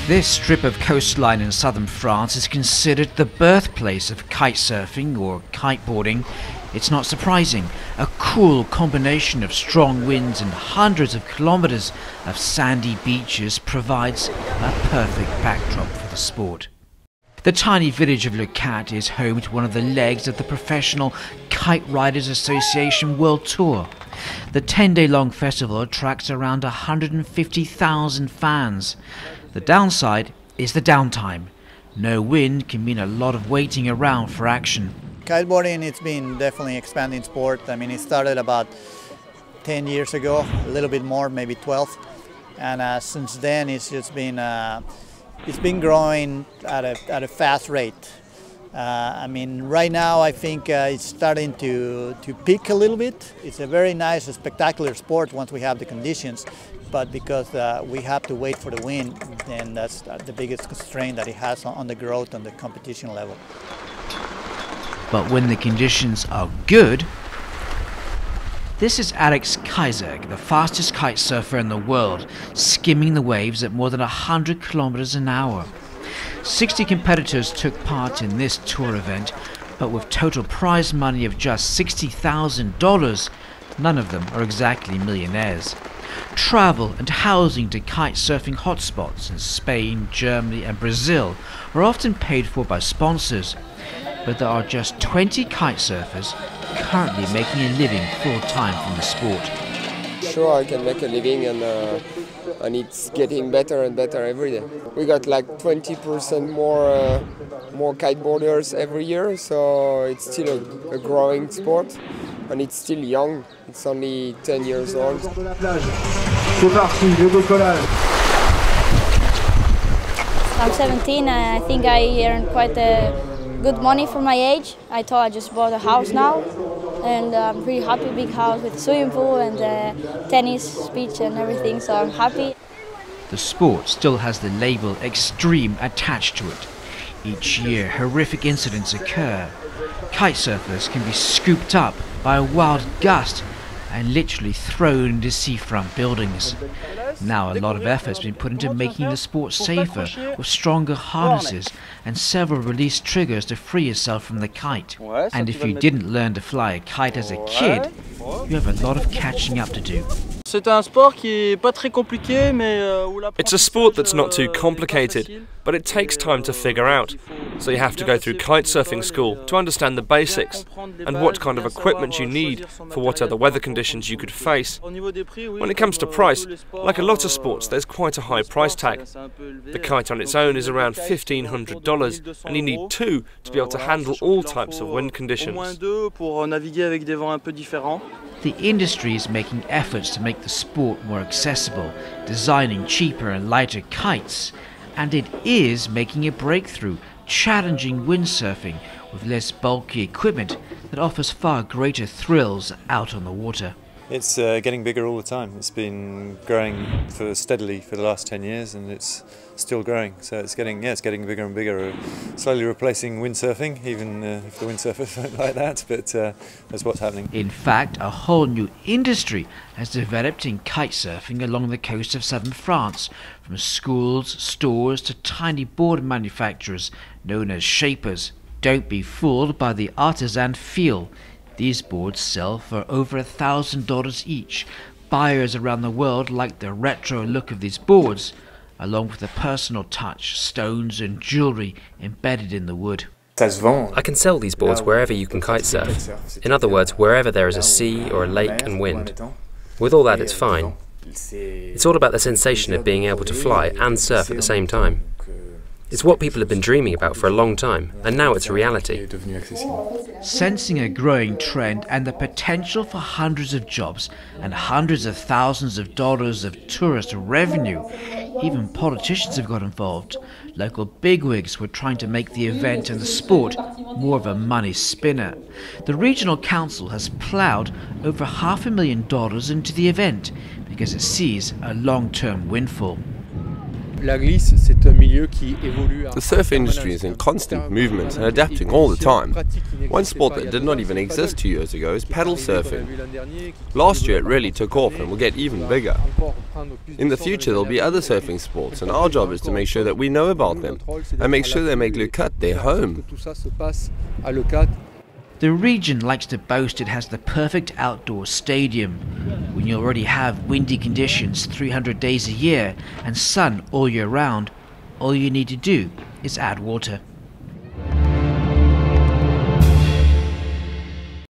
This strip of coastline in southern France is considered the birthplace of kitesurfing or kiteboarding. It's not surprising. A cool combination of strong winds and hundreds of kilometers of sandy beaches provides a perfect backdrop for the sport. The tiny village of Le Cat is home to one of the legs of the Professional Kite Riders Association World Tour. The 10-day-long festival attracts around 150,000 fans. The downside is the downtime. No wind can mean a lot of waiting around for action. Kiteboarding, it's been definitely expanding sport. I mean, it started about 10 years ago, a little bit more, maybe 12. And since then, it's been growing at a fast rate. I mean, right now I think it's starting to peak a little bit. It's a very nice, spectacular sport once we have the conditions, but because we have to wait for the wind, then that's the biggest constraint that it has on the growth on the competition level. But when the conditions are good, this is Alex Kaiser, the fastest kite surfer in the world, skimming the waves at more than 100 kilometers an hour. 60 competitors took part in this tour event, but with total prize money of just $60,000, none of them are exactly millionaires. Travel and housing to kite surfing hotspots in Spain, Germany and Brazil are often paid for by sponsors, but there are just 20 kite surfers currently making a living full-time from the sport. Sure, I can make a living and it's getting better and better every day. We got like 20% more kiteboarders every year, so it's still a growing sport and it's still young. It's only 10 years old. I'm 17 and I think I earned quite good money for my age. I thought I just bought a house now and I'm pretty happy, big house with a swimming pool and tennis, beach and everything, so I'm happy. The sport still has the label extreme attached to it. Each year horrific incidents occur. Kite surfers can be scooped up by a wild gust and literally thrown into seafront buildings. Now a lot of effort has been put into making the sport safer with stronger harnesses and several release triggers to free yourself from the kite. And if you didn't learn to fly a kite as a kid, you have a lot of catching up to do. It's a sport that's not too complicated, but it takes time to figure out. So you have to go through kitesurfing school to understand the basics and what kind of equipment you need for what other weather conditions you could face. When it comes to price, like a lot of sports, there's quite a high price tag. The kite on its own is around $1,500 and you need two to be able to handle all types of wind conditions. The industry is making efforts to make the sport more accessible, designing cheaper and lighter kites, and it is making a breakthrough, challenging windsurfing with less bulky equipment that offers far greater thrills out on the water. It's getting bigger all the time. It's been growing steadily for the last 10 years and it's still growing. So it's getting bigger and bigger, slowly replacing windsurfing, even if the windsurfers don't like that, but that's what's happening. In fact, a whole new industry has developed in kitesurfing along the coast of southern France, from schools, stores to tiny board manufacturers known as shapers. Don't be fooled by the artisan feel. These boards sell for over $1,000 each. Buyers around the world like the retro look of these boards, along with the personal touch, stones and jewellery embedded in the wood. I can sell these boards wherever you can kitesurf. In other words, wherever there is a sea or a lake and wind. With all that, it's fine. It's all about the sensation of being able to fly and surf at the same time. It's what people have been dreaming about for a long time, and now it's a reality. Sensing a growing trend and the potential for hundreds of jobs and hundreds of thousands of dollars of tourist revenue, even politicians have got involved. Local bigwigs were trying to make the event and the sport more of a money spinner. The regional council has ploughed over $500,000 into the event because it sees a long-term windfall. The surf industry is in constant movement and adapting all the time. One sport that did not even exist 2 years ago is paddle surfing. Last year it really took off and will get even bigger. In the future there will be other surfing sports, and our job is to make sure that we know about them and make sure they make Le Cat their home. The region likes to boast it has the perfect outdoor stadium. When you already have windy conditions 300 days a year and sun all year round, all you need to do is add water.